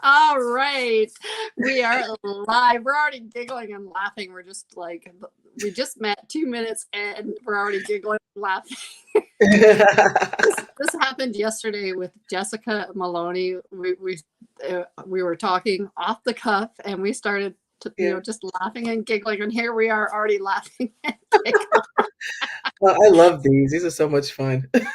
All right. We are live. We're already giggling and laughing. We're just like, we just met 2 minutes and we're already giggling and laughing. This happened yesterday with Jessica Maloney. We were talking off the cuff and we started to, Yeah. just laughing and giggling. And here we are already laughing and giggling. Well, I love these. These are so much fun. Awesome.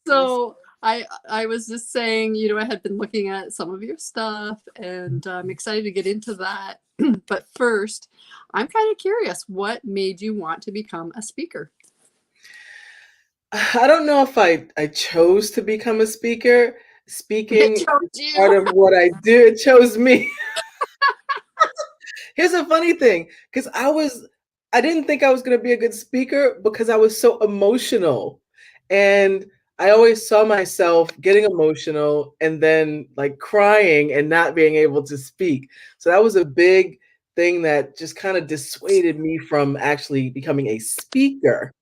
So I was just saying, I had been looking at some of your stuff and I'm excited to get into that. But first, I'm kind of curious, what made you want to become a speaker? I don't know if I chose to become a speaker. It Speaking chose is part you. of what I do. It chose me. Here's a funny thing, because I didn't think I was going to be a good speaker because I was so emotional. And I always saw myself getting emotional and then like crying and not being able to speak. So that was a big thing that just kind of dissuaded me from actually becoming a speaker,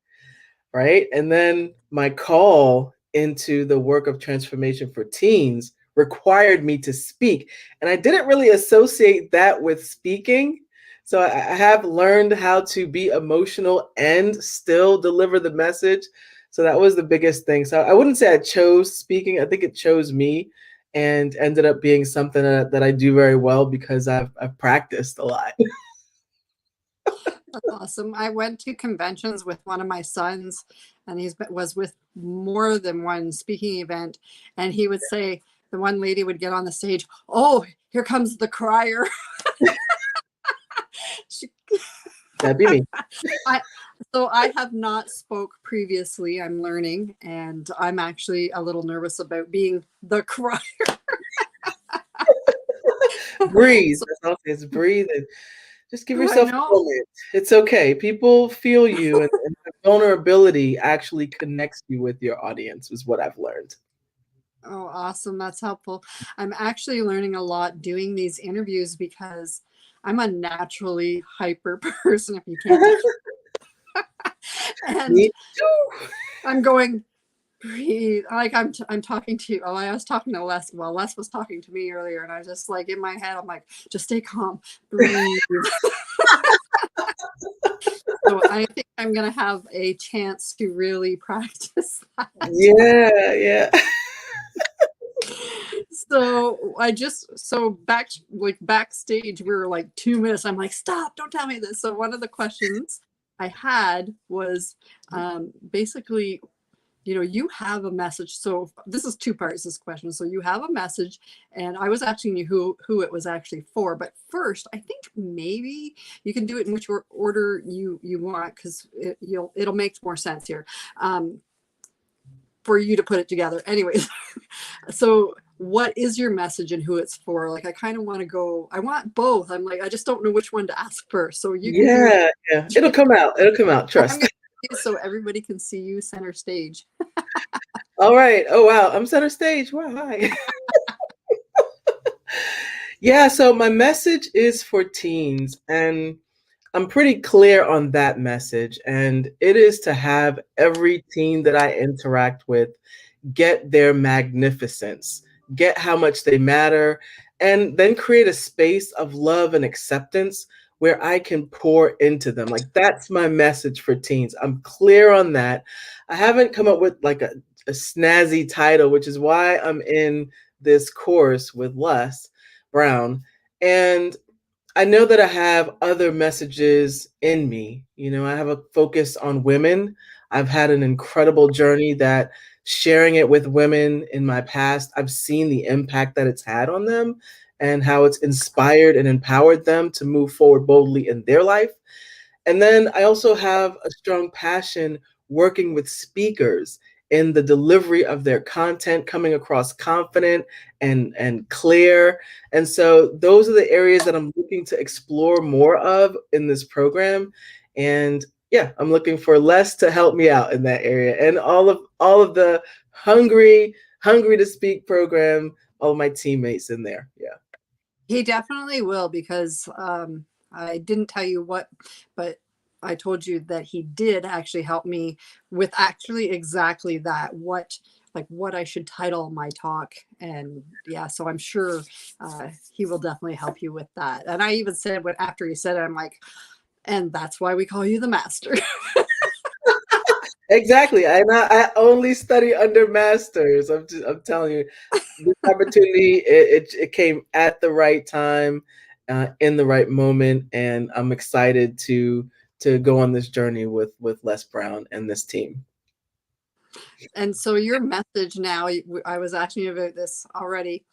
right? And then my call into the work of transformation for teens required me to speak. And I didn't really associate that with speaking. So I have learned how to be emotional and still deliver the message. So that was the biggest thing. So I wouldn't say I chose speaking. I think it chose me and ended up being something that I do very well because I've practiced a lot. That's awesome. I went to conventions with one of my sons, and was with more than one speaking event. And he would say, the one lady would get on the stage, "Oh, here comes the crier." She, That'd be me. I, so I have not spoke previously. I'm learning, and I'm actually a little nervous about being the crier. Breathe. So That's all it is. Breathe and just give I yourself a know. moment. It's okay. People feel you, and the vulnerability actually connects you with your audience, is what I've learned. Oh, awesome. That's helpful. I'm actually learning a lot doing these interviews because I'm a naturally hyper person, if you can't tell. And Me too. I'm going, breathe. Like I'm talking to you. Oh, I was talking to Les. Well, Les was talking to me earlier, and I was just like in my head, I'm like, just stay calm, breathe. So I think I'm gonna have a chance to really practice that. Yeah, yeah. Backstage, we were like 2 minutes. I'm like, stop, don't tell me this. So one of the questions I had was basically, you have a message. So this is two parts, this question. So you have a message, and I was asking you who it was actually for. But first, I think maybe you can do it in which order you want, because it'll make more sense here. For you to put it together. Anyways, so what is your message and who it's for? Like, I kind of want to go, I want both. I'm like, I just don't know which one to ask first. So you can do Yeah, yeah. It'll come out. It'll come out. I'm Trust. gonna do so everybody can see you center stage. All right. Oh wow. I'm center stage. Wow. Hi. Yeah, so my message is for teens, and I'm pretty clear on that message. And it is to have every teen that I interact with get their magnificence, get how much they matter, and then create a space of love and acceptance where I can pour into them. Like, that's my message for teens. I'm clear on that. I haven't come up with like a snazzy title, which is why I'm in this course with Les Brown. And I know that I have other messages in me. I have a focus on women. I've had an incredible journey that sharing it with women in my past, I've seen the impact that it's had on them and how it's inspired and empowered them to move forward boldly in their life. And then I also have a strong passion working with speakers in the delivery of their content, coming across confident and clear. And so those are the areas that I'm looking to explore more of in this program. And yeah, I'm looking for Les to help me out in that area. And all of the hungry to speak program, all of my teammates in there. Yeah. He definitely will, because I didn't tell you what, but I told you that he did actually help me with actually exactly that. like what I should title my talk. And yeah, so I'm sure he will definitely help you with that. And I even said, when after he said it, I'm like, and that's why we call you the master. Exactly. I only study under masters. I'm telling you, this opportunity, it came at the right time, in the right moment, and I'm excited to go on this journey with Les Brown and this team. And so your message now, I was asking you about this already.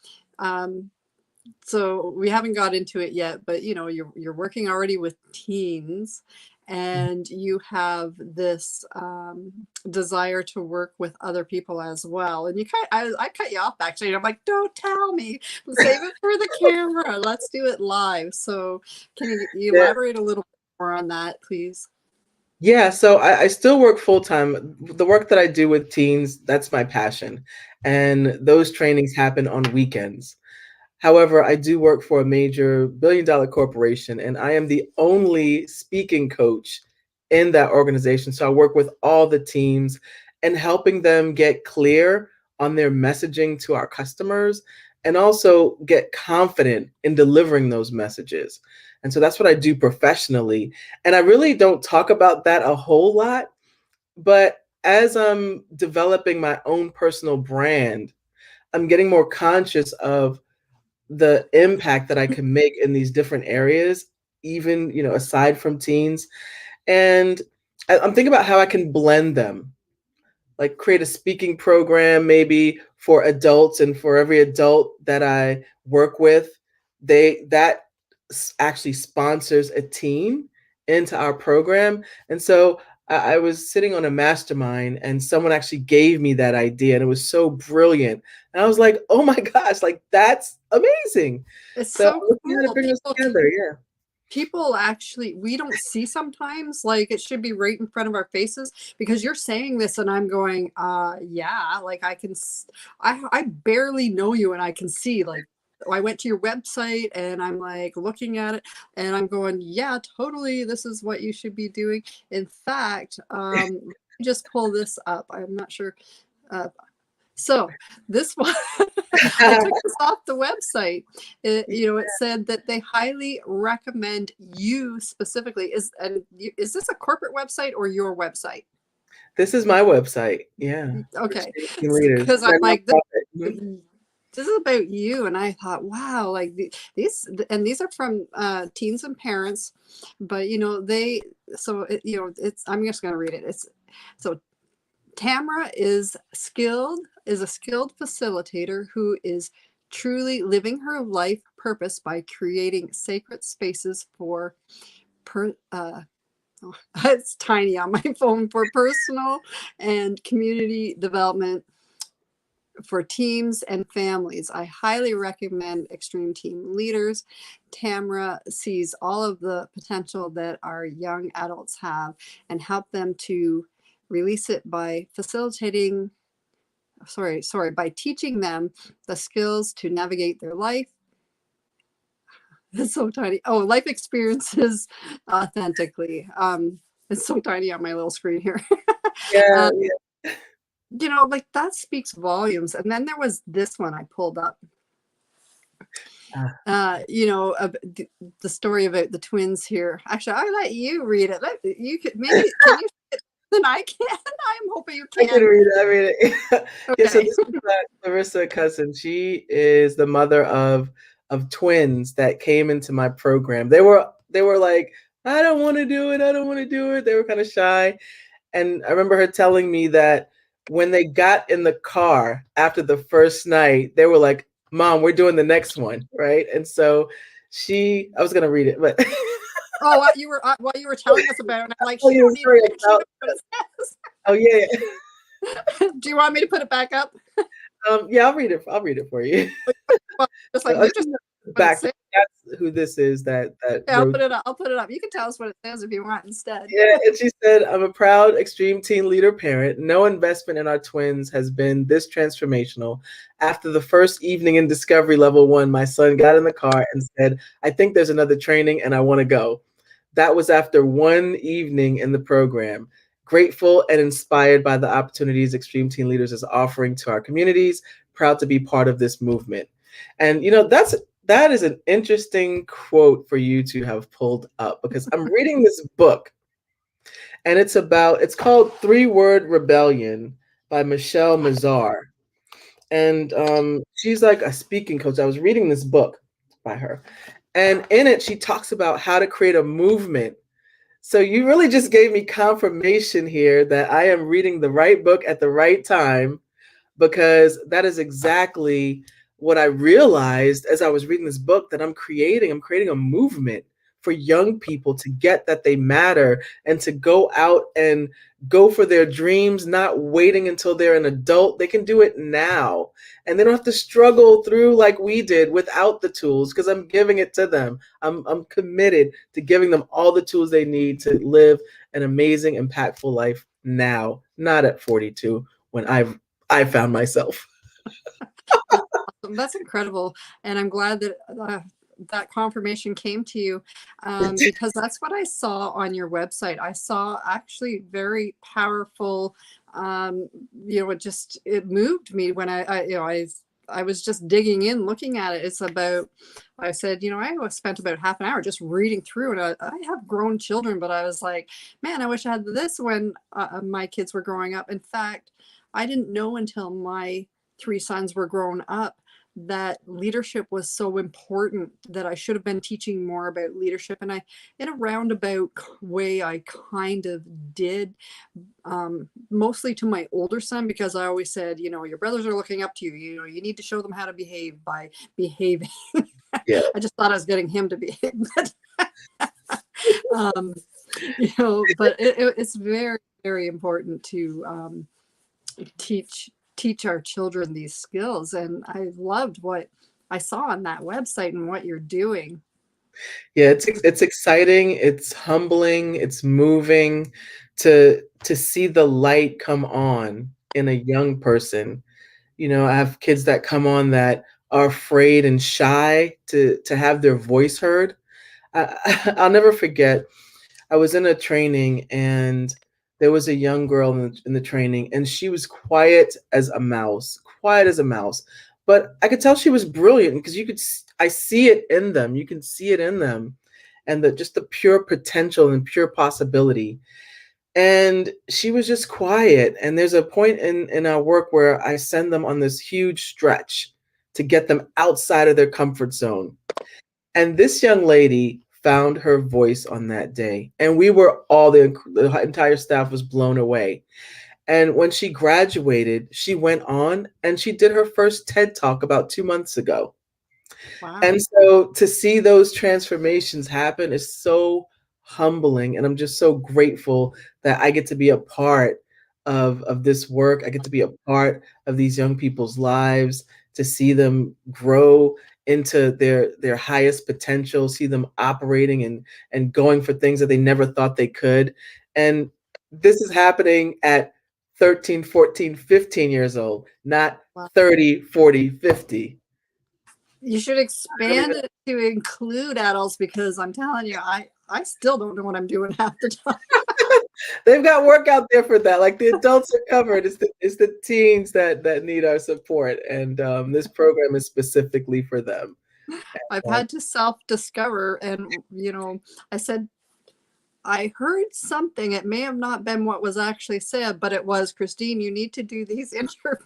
So we haven't got into it yet, but you know, you're working already with teens, and you have this desire to work with other people as well. And I cut you off actually. And I'm like, don't tell me. Save it for the camera. Let's do it live. So can you Yeah. elaborate a little bit more on that, please? Yeah, so I still work full time. The work that I do with teens, that's my passion. And those trainings happen on weekends. However, I do work for a major billion-dollar corporation, and I am the only speaking coach in that organization. So I work with all the teams and helping them get clear on their messaging to our customers and also get confident in delivering those messages. And so that's what I do professionally. And I really don't talk about that a whole lot, but as I'm developing my own personal brand, I'm getting more conscious of the impact that I can make in these different areas, even, aside from teens. And I'm thinking about how I can blend them, like create a speaking program maybe for adults, and for every adult that I work with, that actually sponsors a teen into our program. And so I was sitting on a mastermind and someone actually gave me that idea and it was so brilliant. And I was like, oh my gosh, like that's amazing. It's So so I'm looking how to cool. bring this together. Yeah. People actually, we don't see sometimes, like it should be right in front of our faces, because you're saying this and I'm going, yeah, like I barely know you and I can see, like, I went to your website and I'm like looking at it and I'm going, yeah, totally, this is what you should be doing. In fact, let me just pull this up. I'm not sure. So this one, I took this off the website. It said that they highly recommend you specifically. Is this a corporate website or your website? This is my website. Yeah. Okay, Leaders. because I'm like, Mhm. this is about you, and I thought, wow, like these are from teens and parents, but I'm just going to read it. It's so Tamrah is a skilled facilitator who is truly living her life purpose by creating sacred spaces for it's tiny on my phone, for personal and community development for teams and families. I highly recommend Extreme Team Leaders. Tamrah sees all of the potential that our young adults have and help them to release it by by teaching them the skills to navigate their life. It's so tiny. Oh, life experiences authentically. It's so tiny on my little screen here. Yeah, um, yeah. like that speaks volumes. And then there was this one I pulled up. Ah. The story about the twins here. Actually, I'll let you read it. You could maybe can you then I can. I'm hoping you I can can. read it. I read it. Yeah, so Okay. this is Larissa Cousin. She is the mother of twins that came into my program. They were like, I don't want to do it. I don't want to do it. They were kind of shy. And I remember her telling me that when they got in the car after the first night, they were like, Mom, we're doing the next one, right? And so I was gonna read it, but Oh, what you were telling us about, and I'm like, oh she yeah, don't need to sorry read it. She about knows what it says. oh yeah, yeah. Do you want me to put it back up? Yeah, I'll read it. I'll read it for you. Well, just like So, you just what it back. says. That's who this is that Yeah, I'll wrote. put it up. I'll put it up. You can tell us what it says if you want instead. Yeah, and she said, I'm a proud extreme teen leader parent. No investment in our twins has been this transformational. After the first evening in Discovery Level 1, my son got in the car and said, I think there's another training and I want to go. That was after one evening in the program. Grateful and inspired by the opportunities Extreme Teen Leaders is offering to our communities. Proud to be part of this movement. And that is an interesting quote for you to have pulled up, because I'm reading this book, and it's called 3-Word Rebellion by Michelle Mazar. And she's like a speaking coach. I was reading this book by her, and in it she talks about how to create a movement. So you really just gave me confirmation here that I am reading the right book at the right time, because that is exactly what I realized as I was reading this book, that I'm creating a movement for young people to get that they matter and to go out and go for their dreams, not waiting until they're an adult. They can do it now, and they don't have to struggle through like we did without the tools, because I'm giving it to them. I'm committed to giving them all the tools they need to live an amazing, impactful life now, not at 42 when I found myself. That's awesome. That's incredible. And I'm glad that that confirmation came to you, because that's what I saw on your website. I saw actually very powerful, it moved me when I was just digging in, looking at it. It's about, I said, I spent about half an hour just reading through, and I have grown children, but I was like, man, I wish I had this when my kids were growing up. In fact, I didn't know until my 3 sons were grown up that leadership was so important, that I should have been teaching more about leadership. And in a roundabout way, I kind of did, mostly to my older son, because I always said, your brothers are looking up to you. You need to show them how to behave by behaving. Yeah. I just thought I was getting him to behave, but, but it's very, very important to teach our children these skills. And I loved what I saw on that website and what you're doing. Yeah, it's exciting, it's humbling, it's moving to see the light come on in a young person. I have kids that come on that are afraid and shy to have their voice heard. I'll never forget, I was in a training, and there was a young girl in the training, and she was quiet as a mouse, but I could tell she was brilliant, because I see it in them. You can see it in them, and just the pure potential and pure possibility. And she was just quiet. And there's a point in our work where I send them on this huge stretch to get them outside of their comfort zone. And this young lady found her voice on that day. And we were all, the entire staff was blown away. And when she graduated, she went on and she did her first TED Talk about 2 months ago. Wow. And so to see those transformations happen is so humbling. And I'm just so grateful that I get to be a part of this work. I get to be a part of these young people's lives, to see them grow into their highest potential, see them operating and going for things that they never thought they could. And this is happening at 13, 14, 15 years old, not 30, 40, 50. You should expand it to include adults, because I'm telling you, I still don't know what I'm doing half the time. They've got work out there for that. Like, the adults are covered. It's the teens that need our support, and this program is specifically for them. I've had to self-discover, and I said, I heard something. It may have not been what was actually said, but it was, Christine, you need to do these interviews.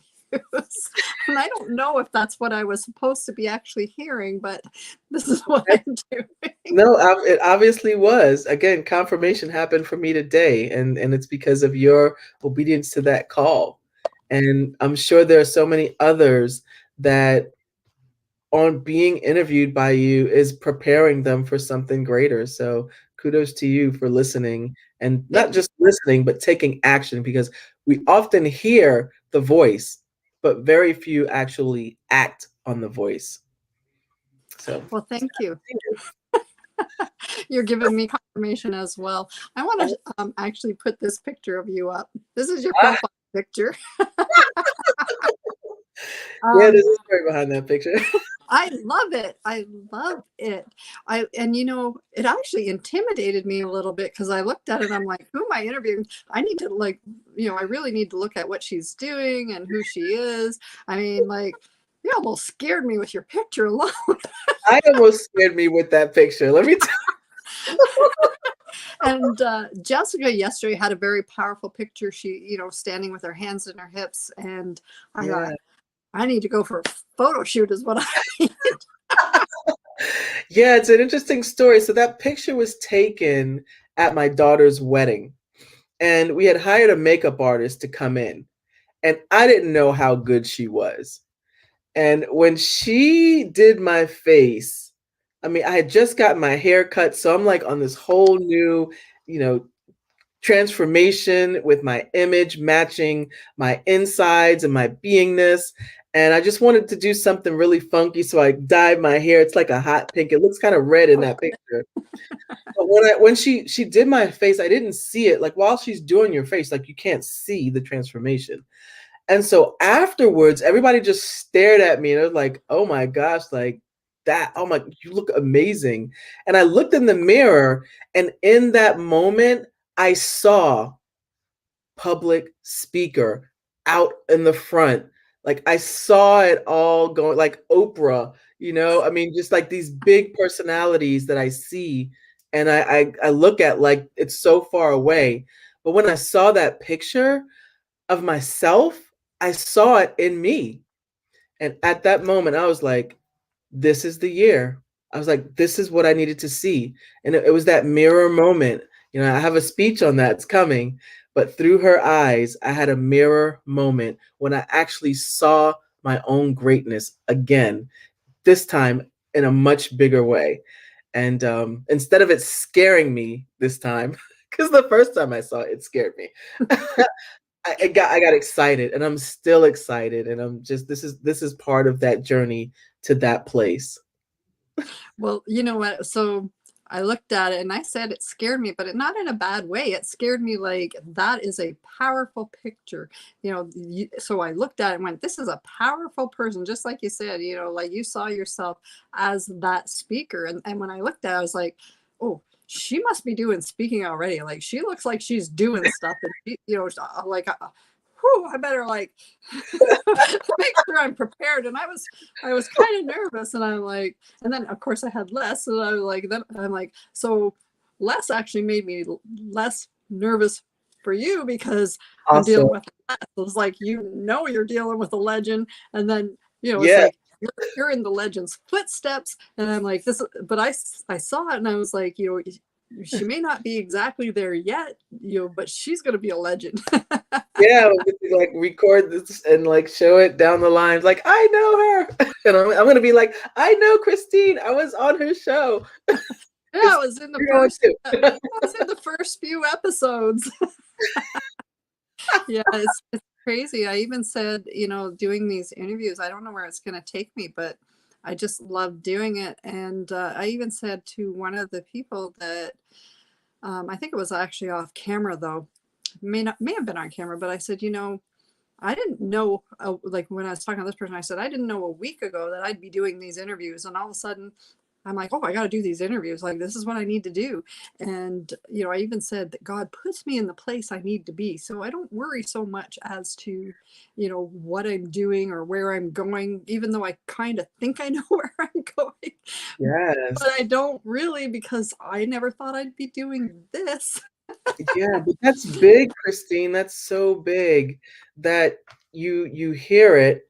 And I don't know if that's what I was supposed to be actually hearing, but this is what I'm doing. No, it obviously was. Again, confirmation happened for me today, and it's because of your obedience to that call. And I'm sure there are so many others that, on being interviewed by you, is preparing them for something greater. So kudos to you for listening, and not just listening, but taking action, because we often hear the voice, but very few actually act on the voice. So, well, thank you. You're giving me confirmation as well. I want to actually put this picture of you up. This is your profile picture. Yeah, there's a story behind that picture. I love it. I love it. And it actually intimidated me a little bit because I looked at it. I'm like, who am I interviewing? I need to I really need to look at what she's doing and who she is. I mean, like, you almost scared me with your picture alone. I almost scared me with that picture. Let me tell And Jessica yesterday had a very powerful picture. She, standing with her hands in her hips. And I you. thought, I need to go for a photo shoot is what I Yeah, it's an interesting story. So that picture was taken at my daughter's wedding, and we had hired a makeup artist to come in, and I didn't know how good she was. And when she did my face, I mean, I had just got my hair cut, so I'm like on this whole new, you know, transformation with my image matching my insides and my beingness. And I just wanted to do something really funky, so I dyed my hair. It's like a hot pink. It looks kind of red in that picture. But when she did my face, I didn't see it. Like while she's doing your face, like you can't see the transformation. And so afterwards, everybody just stared at me and it was like, oh my gosh, like that, oh my, you look amazing. And I looked in the mirror, and in that moment, I saw public speaker out in the front. Like I saw it all going, like Oprah, I mean, just like these big personalities that I see, and I look at like it's so far away. But when I saw that picture of myself, I saw it in me. And at that moment, I was like, this is the year. I was like, this is what I needed to see. And it was that mirror moment. I have a speech on that. It's coming. But through her eyes, I had a mirror moment when I actually saw my own greatness again, this time in a much bigger way. And instead of it scaring me this time, because the first time I saw it, it scared me. I got excited, and I'm still excited, and I'm just this is part of that journey to that place. Well, you know what? So I looked at it and I said it scared me, but not in a bad way. It scared me like that is a powerful picture. So I looked at it and went, this is a powerful person, just like you said, like you saw yourself as that speaker. And when I looked at it, I was like, oh, she must be doing speaking already. Like she looks like she's doing stuff. And like whew, I better like make sure I'm prepared. And I was kind of nervous, and I'm like, and then of course I had Les, and I was like, then I'm like, so Les actually made me less nervous for you because I'm Awesome. dealing with Les. It was like you're dealing with a legend, and then it's Yeah. like you're in the legend's footsteps, and I'm like this, but I saw it and I was like, she may not be exactly there yet, but she's going to be a legend. Yeah, we get to, like record this and like show it down the lines. Like I know her, and I'm gonna be like, I know Christine. I was on her show. Yeah, I was in the You're going first. to. I was in the first few episodes. Yeah, it's crazy. I even said, doing these interviews, I don't know where it's going to take me, but I just love doing it. And I even said to one of the people that I think it was actually off camera though, may have been on camera, but I said, I didn't know, like when I was talking to this person, I said, I didn't know a week ago that I'd be doing these interviews. And all of a sudden, I'm like, oh, I got to do these interviews. Like, this is what I need to do. And, I even said that God puts me in the place I need to be. So I don't worry so much as to, what I'm doing or where I'm going, even though I kind of think I know where I'm going. Yes. But I don't really, because I never thought I'd be doing this. Yeah, but that's big, Christine. That's so big that you hear it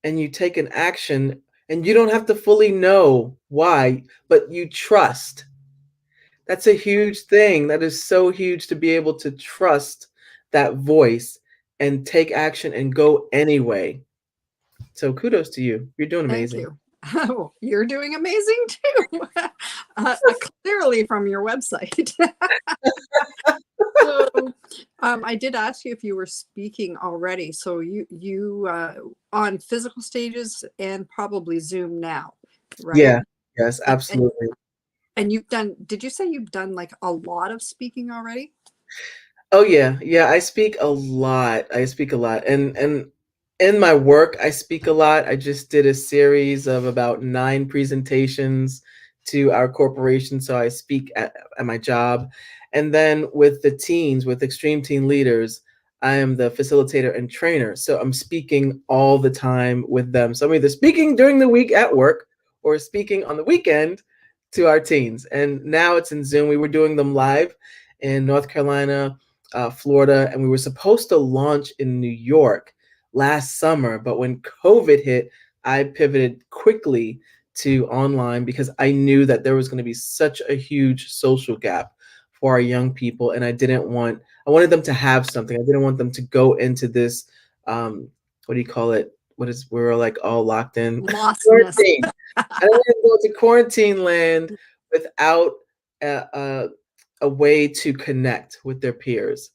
and you take an action, and you don't have to fully know why, but you trust. That's a huge thing. That is so huge to be able to trust that voice and take action and go anyway. So kudos to you. You're doing Thank amazing. you. Oh, you're doing amazing too. Clearly from your website. So, I did ask you if you were speaking already. So you on physical stages and probably Zoom now, right? Yeah. Yes, And, and absolutely. and you've done. Did you say you've done like a lot of speaking already? Oh yeah. Yeah, I speak a lot. I speak a lot. And In my work, I speak a lot. I just did a series of about 9 presentations to our corporation. So I speak at my job. And then with the teens, with extreme teen leaders, I am the facilitator and trainer. So I'm speaking all the time with them. So I'm either speaking during the week at work or speaking on the weekend to our teens. And now it's in Zoom. We were doing them live in North Carolina, Florida, and we were supposed to launch in New York last summer, but when COVID hit, I pivoted quickly to online because I knew that there was going to be such a huge social gap for our young people, and I wanted them to have something. I didn't want them to go into this, what do you call it? We were like all locked in Lostness. quarantine. I don't want to go to quarantine land without a, a, a way to connect with their peers.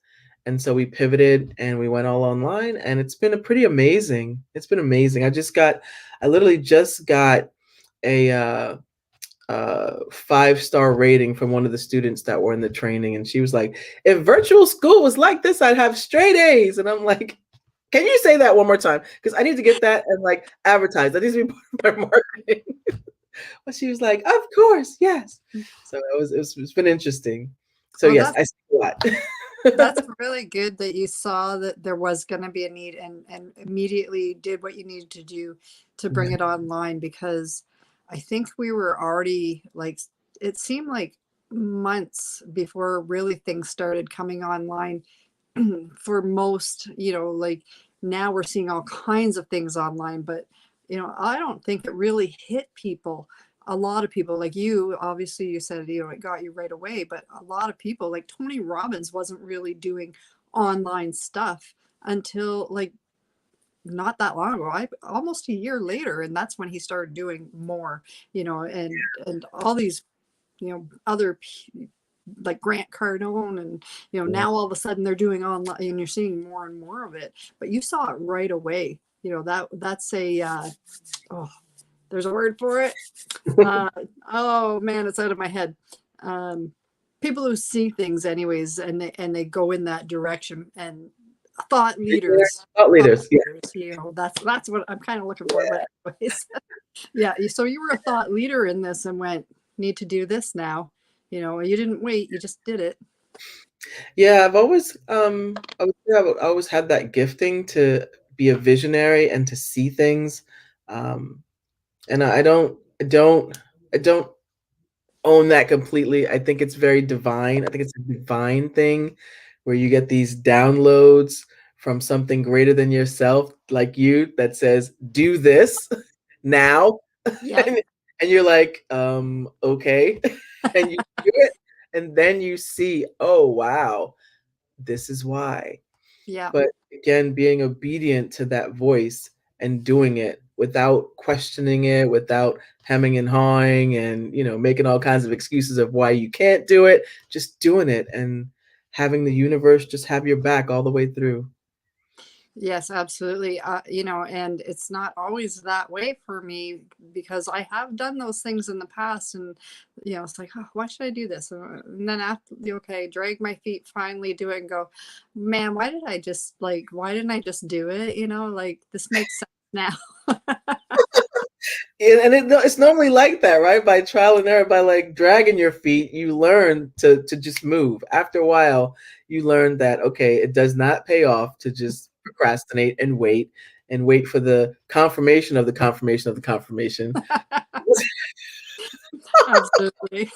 And so we pivoted and we went all online, and it's been a pretty amazing. It's been amazing. I literally just got a 5-star rating from one of the students that were in the training, and she was like, "If virtual school was like this, I'd have straight A's." And I'm like, "Can you say that one more time? Because I need to get that and like advertise. That needs to be part of my marketing." But she was like, "Of course, yes." So it's been interesting. So Well, yes, I see a lot. that's really good that you saw that there was going to be a need and immediately did what you needed to do to bring Right. it online, because I think we were already like, it seemed like months before really things started coming online for most, like now we're seeing all kinds of things online, but I don't think it really hit people. A lot of people like you, obviously you said, it got you right away, but a lot of people like Tony Robbins wasn't really doing online stuff until like not that long ago. Almost a year later, and that's when he started doing more, and all these, other like Grant Cardone, and Yeah. now all of a sudden they're doing online, and you're seeing more and more of it. But you saw it right away. That's a oh, there's a word for it. Uh, oh man, it's out of my head. Um, People who see things anyways, and they go in that direction, and thought leaders. Thought Thought leaders. Yeah. leaders, that's what I'm kind of looking for. Yeah. But anyways, yeah. So you were a thought leader in this and went, need to do this now. You didn't wait, you just did it. Yeah, I would say I always had that gifting to be a visionary and to see things. Um, and I don't own that completely. I think it's very divine. I think it's a divine thing where you get these downloads from something greater than yourself, like you, that says, "Do this now." Yep. and, and you're like, okay. And you do it, and then you see, oh wow, this is why. Yeah. But again, being obedient to that voice and doing it without questioning it, without hemming and hawing and, making all kinds of excuses of why you can't do it, just doing it and having the universe just have your back all the way through. Yes, absolutely. And it's not always that way for me, because I have done those things in the past, and it's like, oh, why should I do this? And then after, okay, drag my feet, finally do it, and go, man, why didn't I just do it? Like this makes sense now. And it's normally like that, right? By trial and error, by like dragging your feet, you learn to just move. After a while, you learn that, okay, it does not pay off to just procrastinate and wait for the confirmation of the confirmation of the confirmation. Absolutely.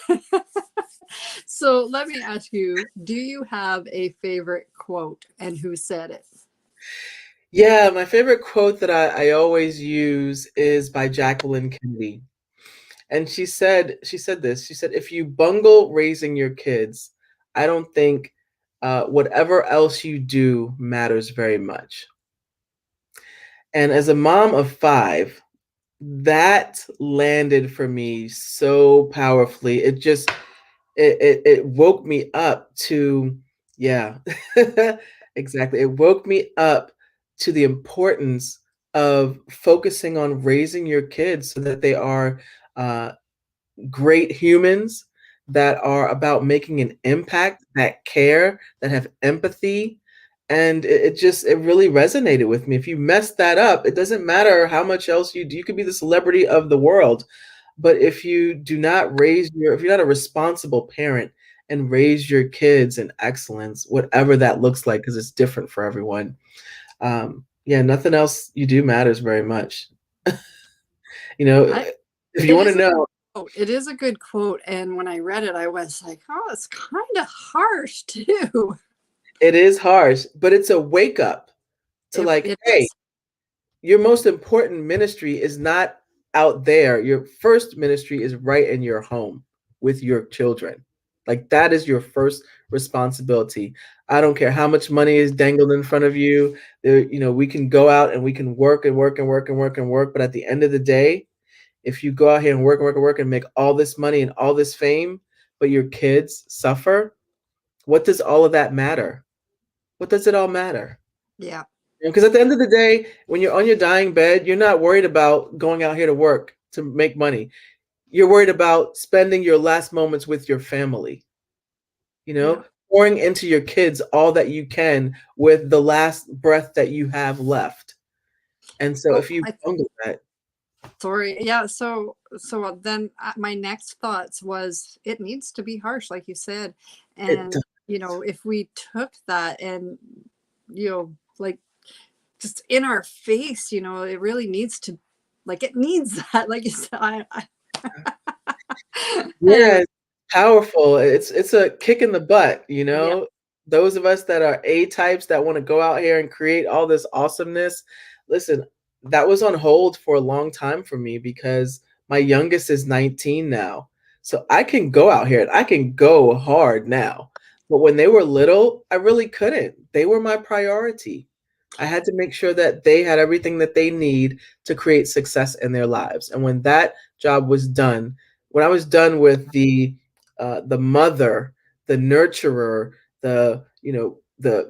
So let me ask you, do you have a favorite quote, and who said it? Yeah, my favorite quote that I always use is by Jacqueline Kennedy. And she said this. She said, if you bungle raising your kids, I don't think whatever else you do matters very much. And as a mom of 5, that landed for me so powerfully. It woke me up to, yeah, exactly. It woke me up to the importance of focusing on raising your kids so that they are uh, great humans that are about making an impact, that care, that have empathy, And it really resonated with me. If you mess that up, it doesn't matter how much else you do. You could be the celebrity of the world, but if you do not if you're not a responsible parent and raise your kids in excellence, whatever that looks like, because it's different for everyone. Yeah, nothing else you do matters very much. You know, I, if you it want to is a good know, quote. It is a good quote. And when I read it, I was like, oh, it's kind of harsh too. it is harsh, but it's a wake up to like, It hey, is. your most important ministry is not out there. Your first ministry is right in your home with your children. Like that is your first responsibility. I don't care how much money is dangled in front of you. There, we can go out and we can work and work and work and work and work. But at the end of the day, if you go out here and work and work and work and make all this money and all this fame, but your kids suffer, what does all of that matter? What does it all matter? Yeah. Because at the end of the day, when you're on your dying bed, you're not worried about going out here to work to make money. You're worried about spending your last moments with your family, Yeah. pouring into your kids all that you can with the last breath that you have left. And so Well, if you bungle that, sorry. Yeah. So then my next thoughts was it needs to be harsh, like you said. it And, if we took that and, like just in our face, it really needs to, like, it needs that. Like you said, yeah, anyway. it's powerful. It's a kick in the butt. Yeah. Those of us that are A types that want to go out here and create all this awesomeness. Listen, that was on hold for a long time for me because my youngest is 19 now. So I can go out here and I can go hard now. But when they were little, I really couldn't. They were my priority. I had to make sure that they had everything that they need to create success in their lives. And when that job was done, when I was done with the mother, the nurturer, the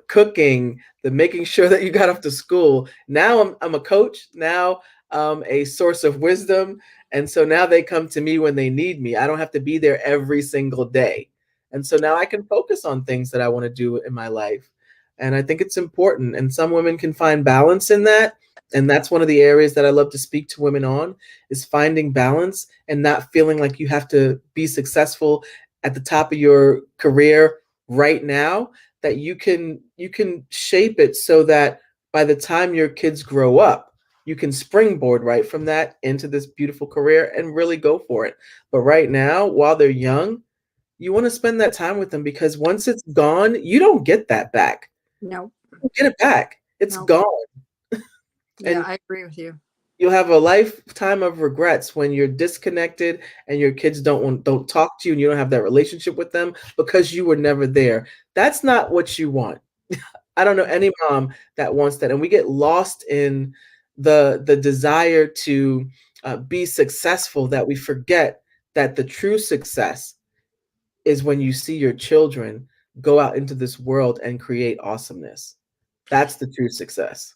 cooking, the making sure that you got off to school. Now I'm a coach. Now a source of wisdom, and so now they come to me when they need me. I don't have to be there every single day, and so now I can focus on things that I want to do in my life. And I think it's important. And some women can find balance in that. And that's one of the areas that I love to speak to women on is finding balance and not feeling like you have to be successful at the top of your career right now, that you can shape it so that by the time your kids grow up, you can springboard right from that into this beautiful career and really go for it. But right now, while they're young, you want to spend that time with them because once it's gone, you don't get that back. No. You don't get it back. It's No. gone. Yeah, And I agree with you. you'll have a lifetime of regrets when you're disconnected and your kids don't talk to you and you don't have that relationship with them because you were never there. That's not what you want. I don't know any mom that wants that, and we get lost in the desire to be successful that we forget that the true success is when you see your children go out into this world and create awesomeness. That's the true success.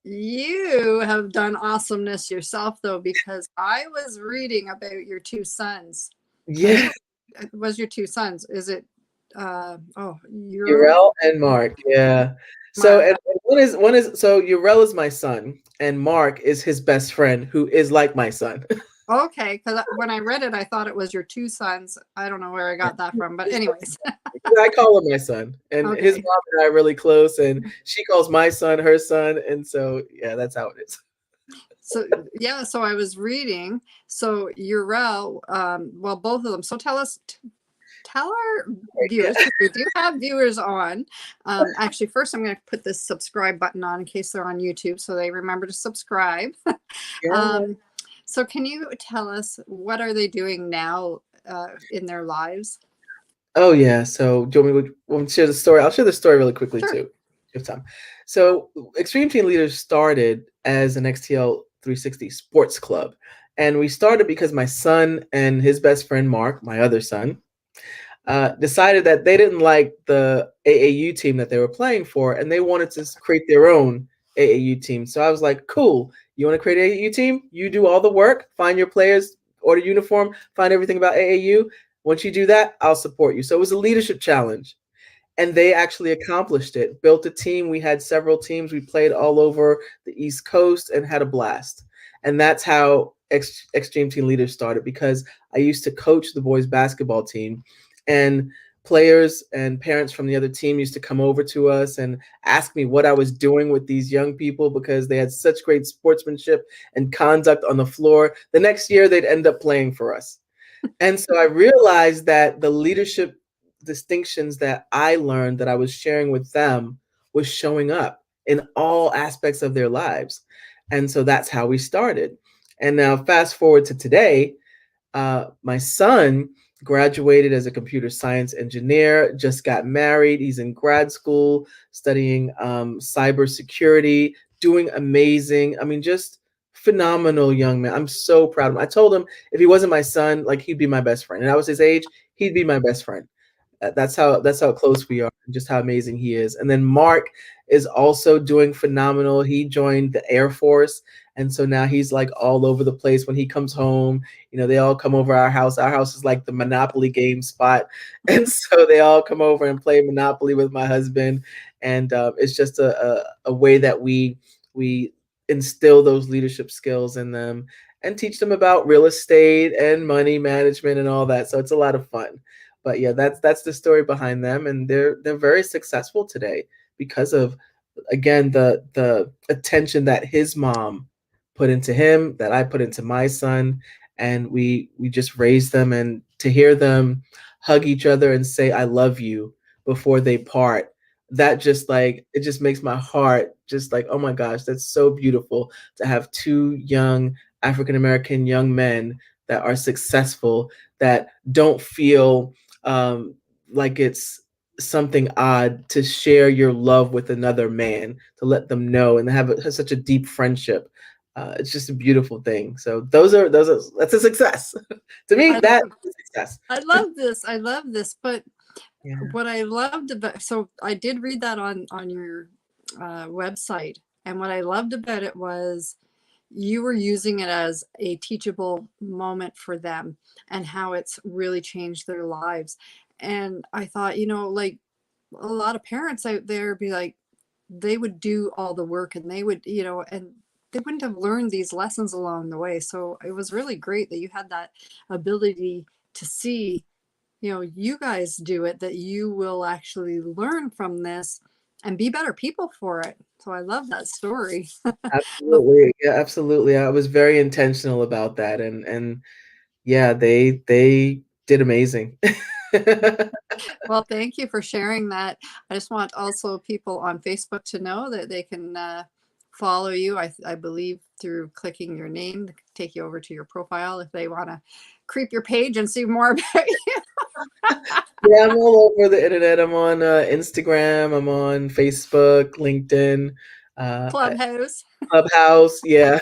You have done awesomeness yourself, though, because I was reading about your two sons. I think Yeah, it was your two sons. Is it? You're Urel and Mark. Yeah. So Mark. and one is so Urel is my son, and Mark is his best friend, who is like my son. Okay, because when I read it, I thought it was your two sons. I don't know where I got that from, but anyways. I call him my son, and his Okay. mom and I are really close, and she calls my son her son, and so yeah, that's how it is. So yeah, so I was reading. So Urel, well, both of them. So tell our Yeah. viewers, because we do have viewers on. Actually, first I'm going to put this subscribe button on in case they're on YouTube, so they remember to subscribe. Yeah. um, so can you tell us what are they doing now in their lives? Oh yeah. So do you want me to share the story? I'll share the story really quickly Sure. too, if time. So Extreme Team Leaders started as an XTL 360 sports club. And we started because my son and his best friend Mark, my other son, decided that they didn't like the AAU team that they were playing for, and they wanted to create their own AAU team. So I was like, cool, you want to create an AAU team? You do all the work, find your players, order uniform, find everything about AAU. Once you do that, I'll support you. So it was a leadership challenge. and they actually accomplished it. Built a team. We had several teams. We played all over the East Coast and had a blast. And that's how Extreme Team Leaders started, because I used to coach the boys basketball team, and players and parents from the other team used to come over to us and ask me what I was doing with these young people, because they had such great sportsmanship and conduct on the floor. The next year they'd end up playing for us. And so I realized that the leadership distinctions that I learned that I was sharing with them was showing up in all aspects of their lives. And so that's how we started. And now fast forward to today, my son graduated as a computer science engineer, just got married. He's in grad school studying cybersecurity, doing amazing. I mean, just phenomenal young man. I'm so proud of him. I told him if he wasn't my son, like, he'd be my best friend. And I was his age, he'd be my best friend. That's how close we are, and just how amazing he is. And then Mark is also doing phenomenal. He joined the Air Force, and so now he's like all over the place. When he comes home, they all come over our house. Our house is like the Monopoly game spot, and so they all come over and play Monopoly with my husband. And it's just a way that we instill those leadership skills in them and teach them about real estate and money management and all that. So it's a lot of fun. But yeah, that's the story behind them, and they're very successful today because of, again, the attention that his mom put into him, that I put into my son, and we just raised them. And to hear them hug each other and say I love you before they part, that just, like, it just makes my heart just like, oh my gosh, that's so beautiful to have two young African American young men that are successful, that don't feel like it's something odd to share your love with another man, to let them know and have such a deep friendship. It's just a beautiful thing. So that's a success. To me, I that's love, a success. I love this. I love this. But Yeah. what I loved about, so I did read that on your website, and what I loved about it was you were using it as a teachable moment for them, and how it's really changed their lives. And I thought, like, a lot of parents out there be like, they would do all the work, and they would, and they wouldn't have learned these lessons along the way. So it was really great that you had that ability to see, you guys do it, that you will actually learn from this and be better people for it. So I love that story. Absolutely. Yeah, absolutely. I was very intentional about that, and yeah, they did amazing. Well, thank you for sharing that. I just want also people on Facebook to know that they can follow you, I believe, through clicking your name to take you over to your profile if they want to creep your page and see more about you. Yeah, I'm all over the internet. I'm on Instagram. I'm on Facebook, LinkedIn, Clubhouse. Clubhouse. Yeah,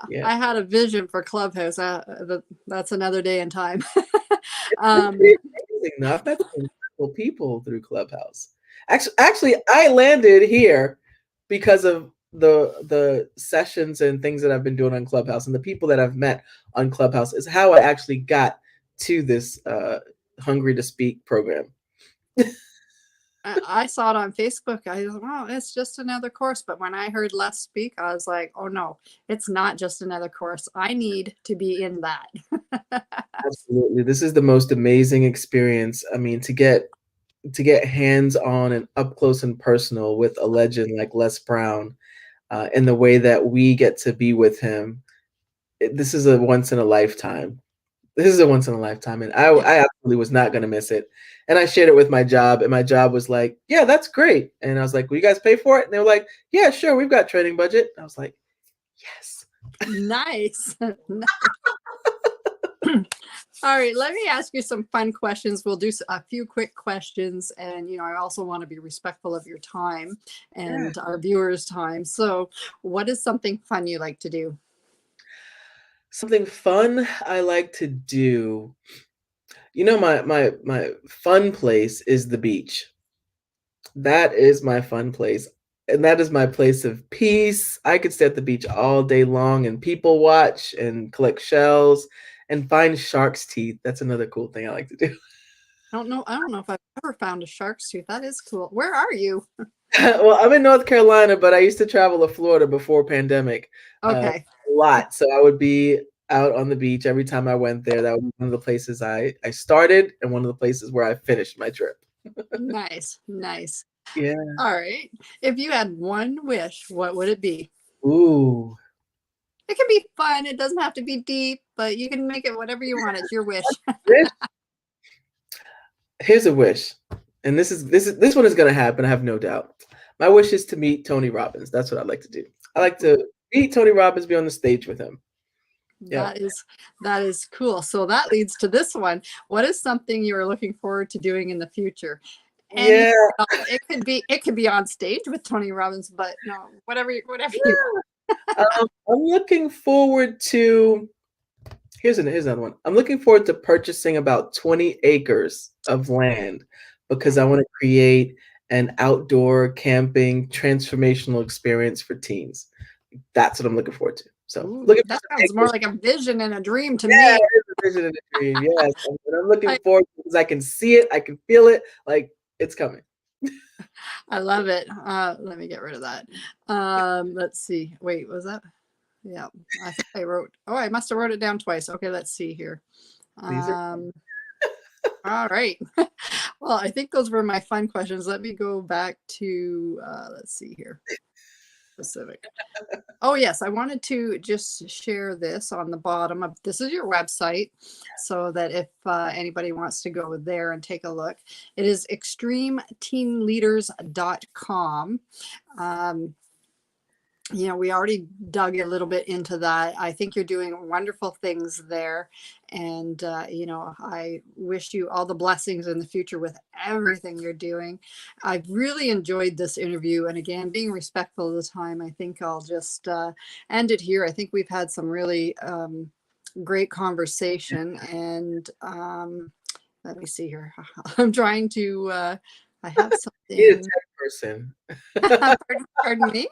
yeah. I had a vision for Clubhouse. That's another day and time. It's um, pretty amazing, though. I've met some incredible people through Clubhouse. Actually, I landed here because of the sessions and things that I've been doing on Clubhouse, and the people that I've met on Clubhouse is how I actually got to this Hungry to Speak program. I saw it on Facebook. I was, well, it's just another course. But when I heard Les speak, I was like, oh no, it's not just another course. I need to be in that. Absolutely, this is the most amazing experience. I mean, to get hands on and up close and personal with a legend like Les Brown, in the way that we get to be with him. This is a once in a lifetime. This is a once in a lifetime, and Yeah. I absolutely was not going to miss it. And I shared it with my job, and my job was like, "Yeah, that's great." And I was like, "Will you guys pay for it?" And they were like, "Yeah, sure, we've got training budget." I was like, "Yes." Nice. All right, let me ask you some fun questions. We'll do a few quick questions. And, I also want to be respectful of your time Yeah. and our viewers' time. So, what is something fun you like to do? Something fun I like to do. My fun place is the beach. That is my fun place. And that is my place of peace. I could stay at the beach all day long and people watch and collect shells and find shark's teeth. That's another cool thing I like to do. I don't know if I've ever found a shark's tooth. That is cool. Where are you? Well, I'm in North Carolina, but I used to travel to Florida before pandemic, Okay. a lot. So I would be out on the beach every time I went there. That was one of the places I started and one of the places where I finished my trip. Nice. Nice. Yeah. All right. If you had one wish, what would it be? Ooh. It can be fun. It doesn't have to be deep, but you can make it whatever you want. It's your wish. Wish. Here's a wish. And this one is gonna happen, I have no doubt. My wish is to meet Tony Robbins. That's what I'd like to do. I like to meet Tony Robbins, be on the stage with him. Yeah. That is cool. So that leads to this one. What is something you are looking forward to doing in the future? And Yeah. it could be on stage with Tony Robbins, but no, whatever you want. I'm looking forward to here's another one. I'm looking forward to purchasing about 20 acres of land because I want to create an outdoor camping transformational experience for teens. That's what I'm looking forward to. So Ooh, looking for that some sounds more acres. like a vision and a dream to Yeah, me. it is a vision and a dream. Yes. And I'm looking I, forward to it because I can see it, I can feel it, like it's coming. I love it. Let me get rid of that. Let's see. Wait, was that? Yeah, I think I wrote. Oh, I must have wrote it down twice. Okay, let's see here. These are All right. Well, I think those were my fun questions. Let me go back to, let's see here. Specific. Oh, yes. I wanted to just share this on the bottom of this is your website so that if anybody wants to go there and take a look, it is extremeteenleaders.com. You know, we already dug a little bit into that. I think you're doing wonderful things there. And, you know, I wish you all the blessings in the future with everything you're doing. I've really enjoyed this interview. And again, being respectful of the time, I think I'll just end it here. I think we've had some really great conversation. And let me see here. I'm trying to, I have a something. tech person. Pardon me.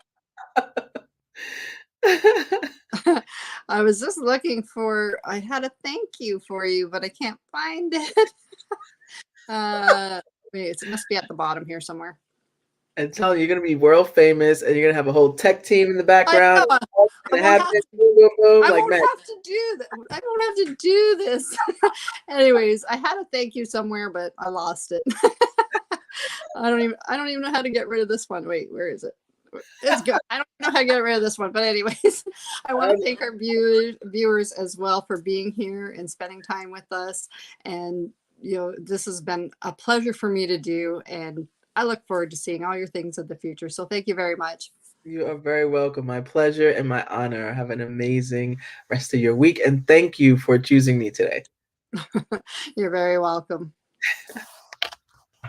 I was just looking for, I had a thank you for you, but I can't find it. Wait, it must be at the bottom here somewhere. And tell you, you're gonna be world famous, and you're gonna have a whole tech team in the I background. know. I Gonna won't have have it, to, boom, boom, boom, I like won't magic. have to do that. I won't have to do this. Anyways, I had a thank you somewhere, but I lost it. I don't even know how to get rid of this one. Wait, where is it? It's good. I don't know how to get rid of this one, but anyways, I want to thank our viewers as well for being here and spending time with us. And you know, this has been a pleasure for me to do, and I look forward to seeing all your things in the future. So thank you very much. You are very welcome. My pleasure and my honor. Have an amazing rest of your week, and thank you for choosing me today. You're very welcome.